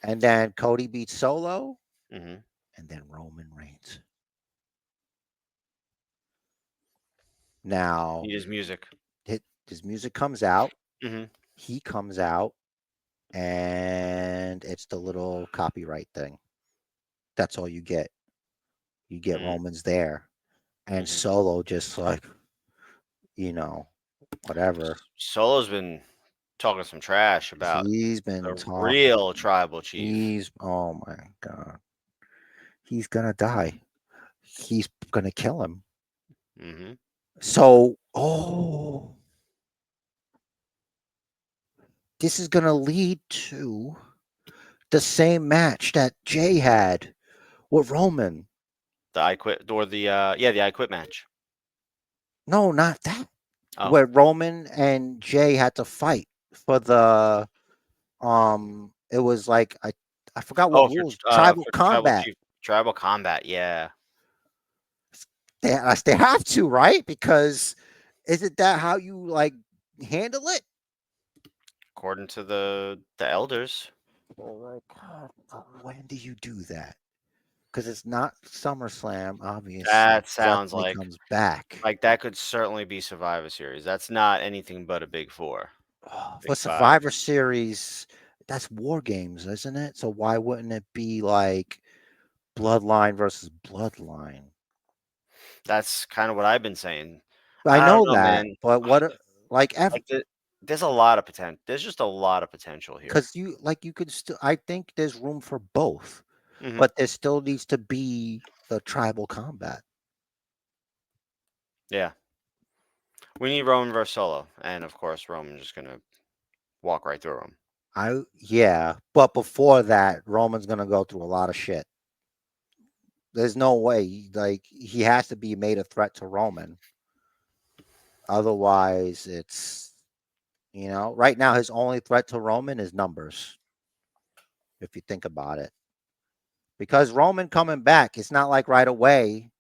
Speaker 2: and then Cody beats Solo,
Speaker 3: Hmm.
Speaker 2: and then Roman Reigns. Now,
Speaker 3: Need his music.
Speaker 2: his music comes out.
Speaker 3: Hmm.
Speaker 2: He comes out, and it's the little copyright thing. that's all you get. You get
Speaker 3: Mhm.
Speaker 2: Roman's there, and
Speaker 3: Mhm.
Speaker 2: Solo just like, you know, whatever.
Speaker 3: Solo's been talking some trash about
Speaker 2: He's been
Speaker 3: the
Speaker 2: talking.
Speaker 3: real tribal chief.
Speaker 2: Oh my god, he's gonna die. He's gonna kill him.
Speaker 3: Mhm.
Speaker 2: So, oh, this is gonna lead to the same match that Jay had with Roman.
Speaker 3: The I quit or the I quit match.
Speaker 2: No, not that.
Speaker 3: Oh.
Speaker 2: Where Roman and Jay had to fight for the it was like I forgot what
Speaker 3: Oh,
Speaker 2: rules, tribal
Speaker 3: for tribal
Speaker 2: combat.
Speaker 3: chief tribal combat, yeah.
Speaker 2: They have to, right? Because isn't that how you like handle it?
Speaker 3: According to the elders.
Speaker 2: Oh my god! But when do you do that? Because it's not SummerSlam, obviously.
Speaker 3: That sounds
Speaker 2: Definitely comes back.
Speaker 3: like that could certainly be Survivor Series. That's not anything but a big four,
Speaker 2: For
Speaker 3: big five.
Speaker 2: Survivor Series, that's War Games, isn't it? So why wouldn't it be like Bloodline versus Bloodline?
Speaker 3: That's kind of what I've been saying.
Speaker 2: I
Speaker 3: I don't
Speaker 2: know
Speaker 3: know,
Speaker 2: that,
Speaker 3: man.
Speaker 2: but what like
Speaker 3: Like there's a lot of potential. There's just a lot of potential here.
Speaker 2: because you could still, I think there's room for both,
Speaker 3: Hmm.
Speaker 2: but there still needs to be the tribal combat.
Speaker 3: Yeah, we need Roman versus Solo, and of course Roman's just gonna walk right through him.
Speaker 2: Yeah, but before that, Roman's gonna go through a lot of shit. There's no way, like he has to be made a threat to Roman. Otherwise, it's right now his only threat to Roman is numbers. If you think about it, because Roman coming back, it's not like right away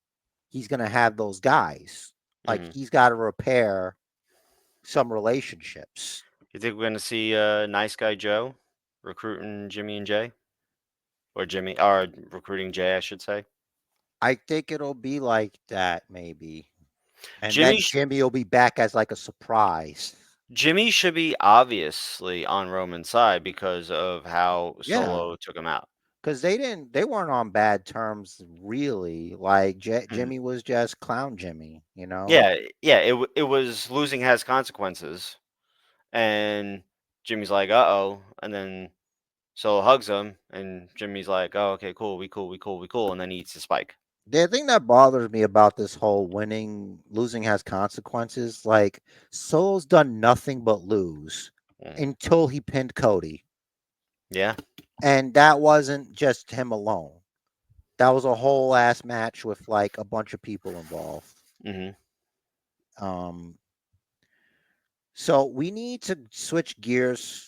Speaker 2: he's gonna have those guys. Like
Speaker 3: Hmm.
Speaker 2: he's got to repair some relationships.
Speaker 3: You think we're gonna see Nice Guy Joe recruiting Jimmy and Jay, or Jimmy, or recruiting Jay, I should say?
Speaker 2: I think it'll be like that maybe, and
Speaker 3: Jimmy
Speaker 2: then Jimmy will be back as like a surprise.
Speaker 3: Jimmy should be obviously on Roman's side because of how
Speaker 2: Yeah,
Speaker 3: Solo took him out.
Speaker 2: because they weren't on bad terms really. Like
Speaker 3: Mhm.
Speaker 2: Jimmy was just clown Jimmy,
Speaker 3: Yeah, yeah. It was losing has consequences, and Jimmy's like, "Uh oh," and then Solo hugs him, and Jimmy's like, "Oh, okay, cool, we cool, we cool, we cool," and then he eats the spike.
Speaker 2: The thing that bothers me about this whole losing has consequences. Like Solo's done nothing but lose
Speaker 3: Mm.
Speaker 2: until he pinned Cody,
Speaker 3: Yeah.
Speaker 2: and that wasn't just him alone. That was a whole ass match with like a bunch of people involved.
Speaker 3: Hmm.
Speaker 2: Um, so we need to switch gears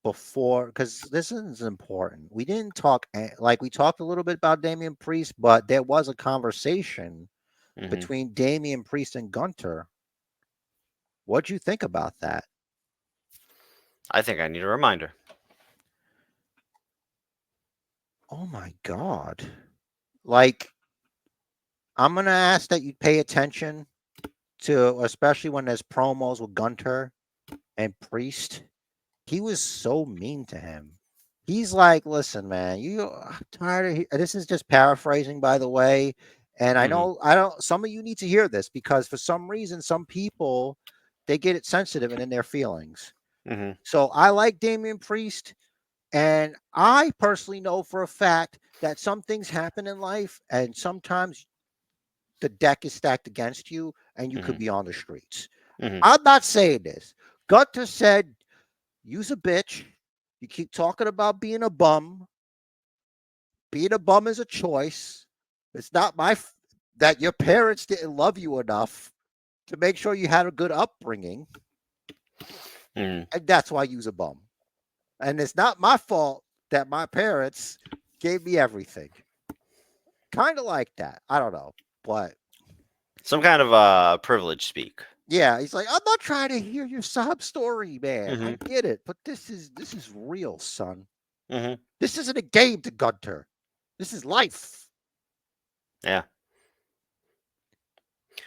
Speaker 2: before, because this is important. We didn't talk like we talked a little bit about Damian Priest, but there was a conversation
Speaker 3: Hmm.
Speaker 2: between Damian Priest and Gunter. What'd you think about that?
Speaker 3: I think I need a reminder.
Speaker 2: Oh my god. Like, I'm gonna ask that you pay attention to, especially when there's promos with Gunter and Priest. He was so mean to him. He's like, "Listen, man, I'm tired of this is just paraphrasing, by the way, and I
Speaker 3: Hmm.
Speaker 2: know I don't some of you need to hear this because for some reason some people they get it sensitive and in their feelings."
Speaker 3: Hmm.
Speaker 2: So I like Damian Priest, and I personally know for a fact that some things happen in life, and sometimes the deck is stacked against you, and you could
Speaker 3: Hmm.
Speaker 2: be on the streets.
Speaker 3: Hmm.
Speaker 2: I'm not saying this. Gunter said, "Use a bitch. You keep talking about being a bum. Being a bum is a choice. It's not that your parents didn't love you enough to make sure you had a good upbringing,
Speaker 3: Hmm.
Speaker 2: and that's why you's a bum. And it's not my fault that my parents gave me everything." Kind of like that. I don't know, but
Speaker 3: Some kind of privilege speak.
Speaker 2: yeah, he's like, "I'm not trying to hear your sob story, man. I
Speaker 3: Hmm.
Speaker 2: get it, but this is real, son.
Speaker 3: Hmm.
Speaker 2: This isn't a game to Gunter. This is life."
Speaker 3: Yeah.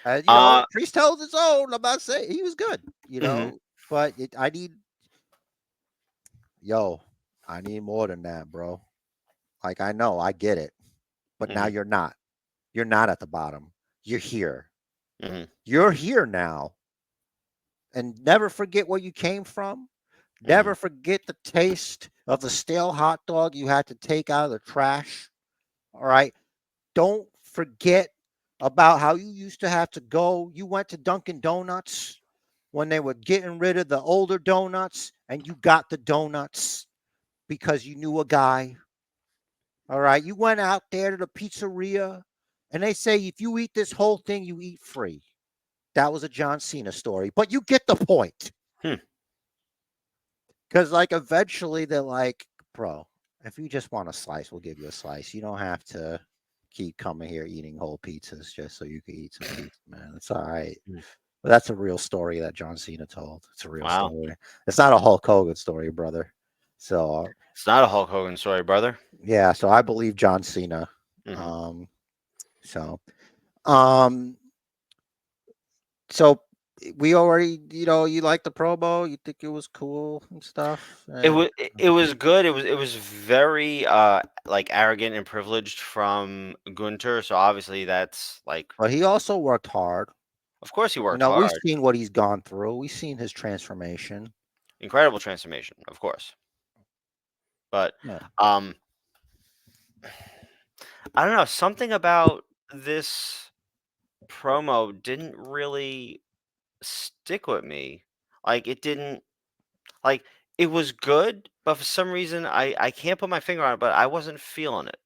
Speaker 2: And
Speaker 3: Uh.
Speaker 2: Priest held his own. I'm not saying he was good,
Speaker 3: Hmm.
Speaker 2: but I need more than that, bro. Like, I know, I get it. But now
Speaker 3: Mhm.
Speaker 2: you're not. You're not at the bottom. You're here.
Speaker 3: Mhm.
Speaker 2: You're here now. And never forget where you came from.
Speaker 3: Mhm.
Speaker 2: Never forget the taste of the stale hot dog you had to take out of the trash. All right. Don't forget about how you used to have to go. You went to Dunkin' Donuts when they were getting rid of the older donuts and you got the donuts because you knew a guy. All right. You went out there to the pizzeria and they say if you eat this whole thing, you eat free. That was a John Cena story, but you get the point.
Speaker 3: Hmm.
Speaker 2: Because, like, eventually they're like, bro, if you just want a slice, we'll give you a slice. You don't have to keep coming here eating whole pizzas just so you can eat some pizza, man. It's all right.
Speaker 3: Mm.
Speaker 2: But that's a real story that John Cena told. It's a real
Speaker 3: Wow.
Speaker 2: story. It's not a Hulk Hogan story, brother. So,
Speaker 3: It's not a Hulk Hogan story, brother.
Speaker 2: yeah, so I believe John Cena.
Speaker 3: Mhm.
Speaker 2: Um, so, um, so we already, you like the promo. You think it was cool and stuff.
Speaker 3: It was good. It was very like arrogant and privileged from Gunter. So obviously that's like,
Speaker 2: But he also worked hard.
Speaker 3: of course he worked
Speaker 2: We've
Speaker 3: hard.
Speaker 2: seen what he's gone through. We've seen his transformation.
Speaker 3: Incredible transformation, of course. But
Speaker 2: Yeah.
Speaker 3: um I don't know, something about this promo didn't really stick with me. Like it didn't like it was good, but for some reason I can't put my finger on it, but I wasn't feeling it.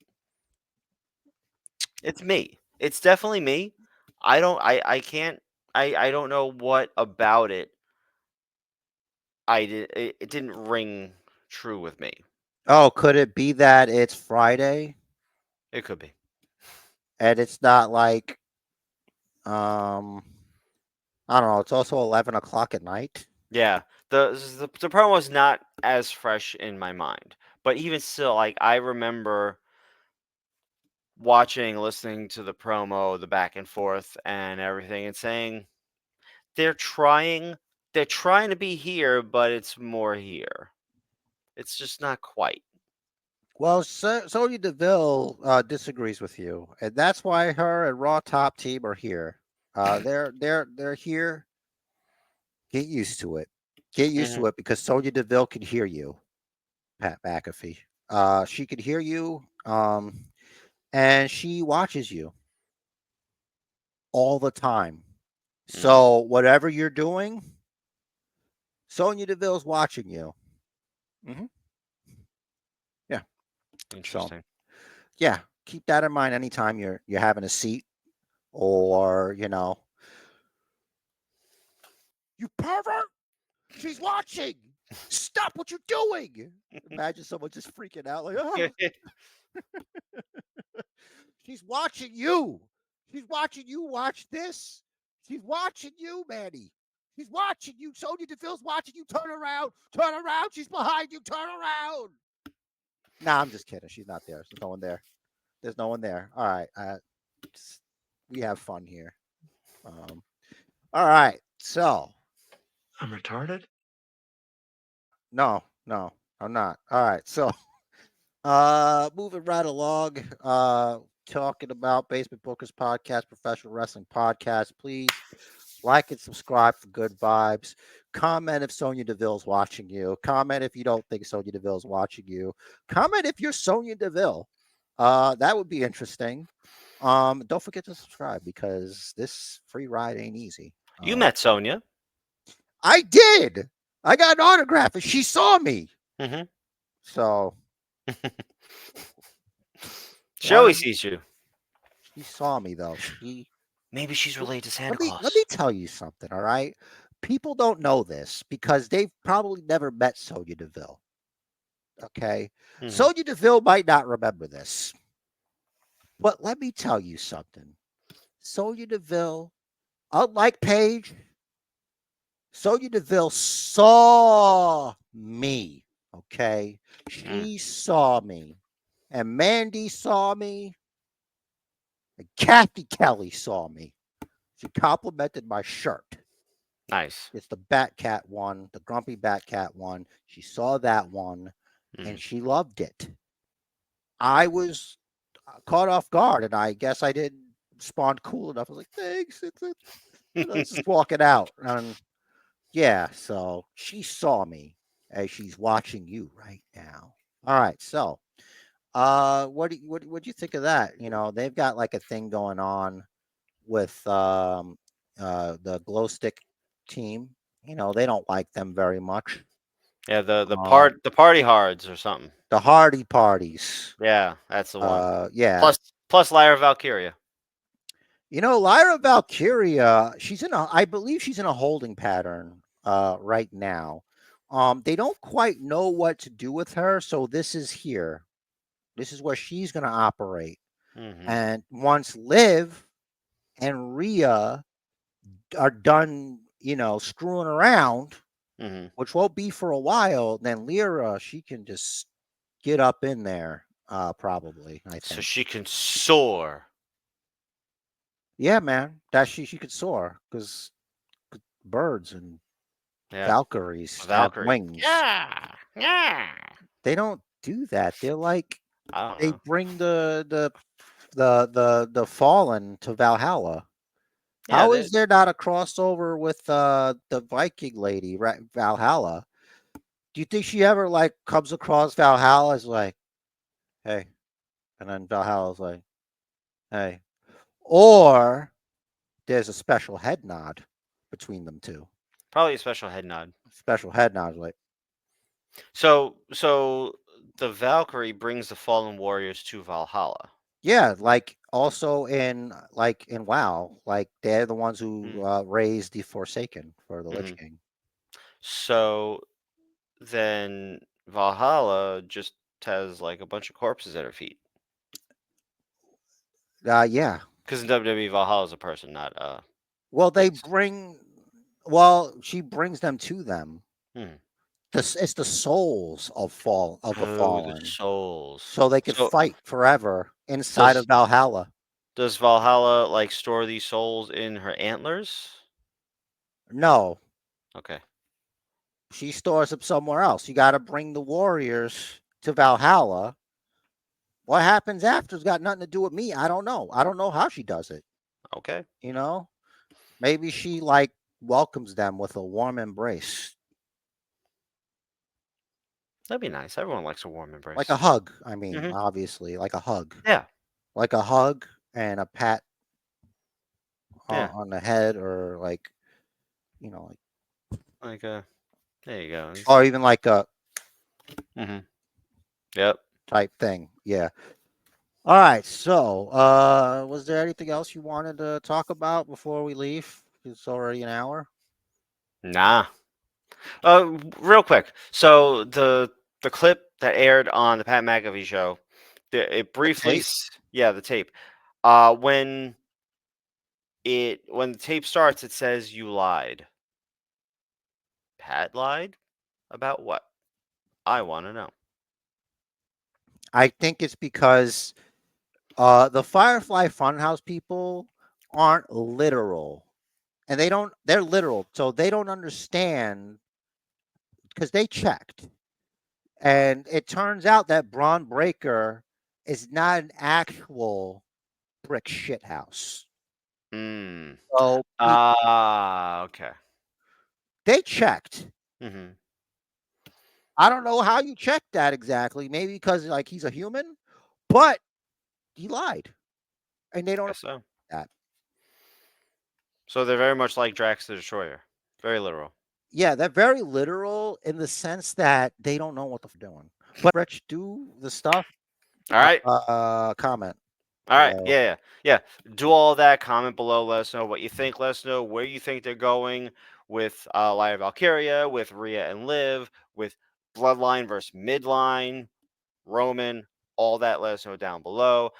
Speaker 3: It's me. It's definitely me. I can't I don't know what about it it didn't ring true with me.
Speaker 2: Oh, could it be that it's Friday
Speaker 3: It could be.
Speaker 2: and it's not like um I don't know, it's also 11 o'clock at night?
Speaker 3: Yeah. The promo was not as fresh in my mind. But even still, like I remember watching, listening to the promo, the back and forth and everything and saying they're trying they're trying to be here, but it's more here. It's just not quite.
Speaker 2: Well, Sonya Deville disagrees with you, and that's why her and Raw Top Team are here. They're here. Get used to it. Get used
Speaker 3: Mhm.
Speaker 2: to it because Sonya Deville can hear you, Pat McAfee. She can hear you, and she watches you all the time.
Speaker 3: Mm.
Speaker 2: So whatever you're doing, Sonya Deville's watching you. Hmm. Yeah. So
Speaker 3: Interesting.
Speaker 2: yeah, keep that in mind anytime you're having a seat or you pervert. She's watching. Stop what you're doing. Imagine someone just freaking out like, oh, she's watching you. She's watching you watch this. She's watching you, Manny. She's watching you. Sonya Deville's watching you. Turn around. Turn around. She's behind you. Turn around. Nah, I'm just kidding. She's not there. There's no one there. There's no one there. All right. We have fun here. All right. So,
Speaker 1: I'm retarded?
Speaker 2: no, I'm not. All right. So, moving right along, talking about Basement Bookers Podcast, Professional Wrestling Podcast. Please like and subscribe for good vibes. Comment if Sonya Deville's watching you. Comment if you don't think Sonya Deville's watching you. Comment if you're Sonya Deville. That would be interesting. Don't forget to subscribe because this free ride ain't easy.
Speaker 3: You met Sonia.
Speaker 2: I did. I got an autograph and she saw me.
Speaker 3: Mhm.
Speaker 2: So
Speaker 3: She
Speaker 2: why
Speaker 3: always
Speaker 2: don't
Speaker 3: sees you.
Speaker 2: she saw me though? She
Speaker 3: Maybe she's related to Santa
Speaker 2: let me
Speaker 3: Claus.
Speaker 2: tell you something, all right? People don't know this because they've probably never met Sonya Deville. Okay.
Speaker 3: Mhm.
Speaker 2: Sonya Deville might not remember this, but let me tell you something. Sonya Deville, unlike Paige, Sonya Deville saw me. Okay.
Speaker 3: Mm.
Speaker 2: She saw me. And Mandy saw me. And Kathy Kelly saw me. She complimented my shirt.
Speaker 3: Nice.
Speaker 2: It's the Batcat one, the Grumpy Batcat one. She saw that one and
Speaker 3: Mhm.
Speaker 2: she loved it. I was caught off guard, and I guess I didn't respond cool enough. I was like, "Thanks," and I was just walking out, and yeah, so she saw me as she's watching you right now. All right, so what do you think of that? They've got like a thing going on with the glow stick team. They don't like them very much.
Speaker 3: Yeah,
Speaker 2: Um,
Speaker 3: the party hards or something.
Speaker 2: the Hardy parties.
Speaker 3: Yeah, that's the one.
Speaker 2: Yeah.
Speaker 3: Plus Lyra Valkyria.
Speaker 2: Lyra Valkyria, I believe she's in a holding pattern right now. They don't quite know what to do with her, so this is here. This is where she's going to operate.
Speaker 3: Mm-hmm.
Speaker 2: And once Liv and Rhea are done, screwing around,
Speaker 3: Mm-hmm.
Speaker 2: which won't be for a while, then Lyra, she can just get up in there, probably, I
Speaker 3: So
Speaker 2: think.
Speaker 3: she can soar.
Speaker 2: Yeah, man, that she could soar because birds and
Speaker 3: Yeah,
Speaker 2: Valkyries have
Speaker 3: Valkyrie.
Speaker 2: wings.
Speaker 3: Yeah, yeah.
Speaker 2: They don't do that. They're like
Speaker 3: I don't
Speaker 2: they
Speaker 3: know.
Speaker 2: bring the fallen to Valhalla.
Speaker 3: Yeah,
Speaker 2: How is there not a crossover with the Viking lady, right? Valhalla? Do you think she ever like comes across Valhalla as like, hey, and then Valhalla's like, hey, or there's a special head nod between them two.
Speaker 3: probably a special head nod.
Speaker 2: Special head nod, like,
Speaker 3: So the Valkyrie brings the fallen warriors to Valhalla.
Speaker 2: yeah, like also in WoW, like they're the ones who
Speaker 3: Mm-hmm.
Speaker 2: raised the Forsaken for the
Speaker 3: Mm-hmm.
Speaker 2: Lich King.
Speaker 3: So then Valhalla just has like a bunch of corpses at her feet.
Speaker 2: Yeah.
Speaker 3: Because in WWE, Valhalla is a person, not
Speaker 2: Well,
Speaker 3: place.
Speaker 2: she brings them to them.
Speaker 3: Hmm.
Speaker 2: It's the souls of the
Speaker 3: Oh, the
Speaker 2: fallen,
Speaker 3: souls.
Speaker 2: so they could
Speaker 3: So
Speaker 2: fight forever inside
Speaker 3: does
Speaker 2: of Valhalla.
Speaker 3: does Valhalla like store these souls in her antlers?
Speaker 2: No,
Speaker 3: Okay.
Speaker 2: she stores them somewhere else. You got to bring the warriors to Valhalla. What happens after's got nothing to do with me. I don't know. I don't know how she does it.
Speaker 3: Okay.
Speaker 2: You know, maybe she like welcomes them with a warm embrace,
Speaker 3: That'd be nice. Everyone likes a warm
Speaker 2: like a
Speaker 3: embrace.
Speaker 2: hug. I mean,
Speaker 3: Hmm.
Speaker 2: obviously,
Speaker 3: Yeah.
Speaker 2: like a hug and a pat
Speaker 3: Yeah.
Speaker 2: on the head, or like like,
Speaker 3: Like there you go.
Speaker 2: or even like a
Speaker 3: Mm-hmm. Yep.
Speaker 2: type thing. Yeah. All right. So, was there anything else you wanted to talk about before we leave? It's already an hour.
Speaker 3: Nah. Real quick. So the clip that aired on the Pat McAfee show, it
Speaker 2: The
Speaker 3: briefly,
Speaker 2: tape.
Speaker 3: yeah, the tape. When the tape starts, it says you lied. Pat lied about what? I want to know.
Speaker 2: I think it's because the Firefly Funhouse people aren't literal, and they're literal, so they don't understand because they checked, and it turns out that Braun Breaker is not an actual brick shit house.
Speaker 3: Hmm.
Speaker 2: So
Speaker 3: Okay.
Speaker 2: they checked.
Speaker 3: Mm-hmm.
Speaker 2: I don't know how you check that exactly. Maybe because like he's a human, but he lied, and they don't
Speaker 3: Guess so.
Speaker 2: that.
Speaker 3: So they're very much like Drax the Destroyer. Very literal.
Speaker 2: Yeah, they're very literal in the sense that they don't know what they're doing. But Rich, do the stuff.
Speaker 3: All right.
Speaker 2: Comment
Speaker 3: All right.
Speaker 2: below.
Speaker 3: Yeah. Yeah. Do all that. Comment below. Let us know what you think. Let us know where you think they're going with Lyra Valkyria, with Rhea and Liv, with Bloodline versus Midline, Roman. All that. Let us know down below.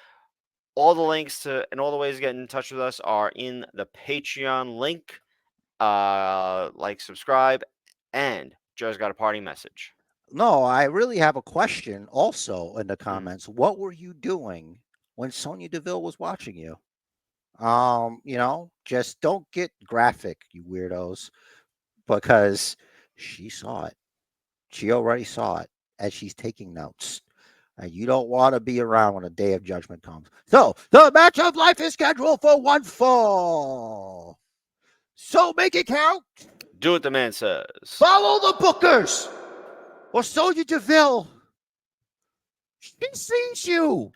Speaker 3: All the links to and all the ways to get in touch with us are in the Patreon link. Like, subscribe, and Joe's got a party message.
Speaker 2: No, I really have a question also in the
Speaker 3: Mm.
Speaker 2: comments. What were you doing when Sonya Deville was watching you? Just don't get graphic, you weirdos, because she saw it. She already saw it as she's taking notes. And you don't want to be around when the day of judgment comes. So the match of life is scheduled for one fall. So make it count.
Speaker 3: Do what the man says.
Speaker 2: Follow the bookers. Or Sonya Deville. She sees you.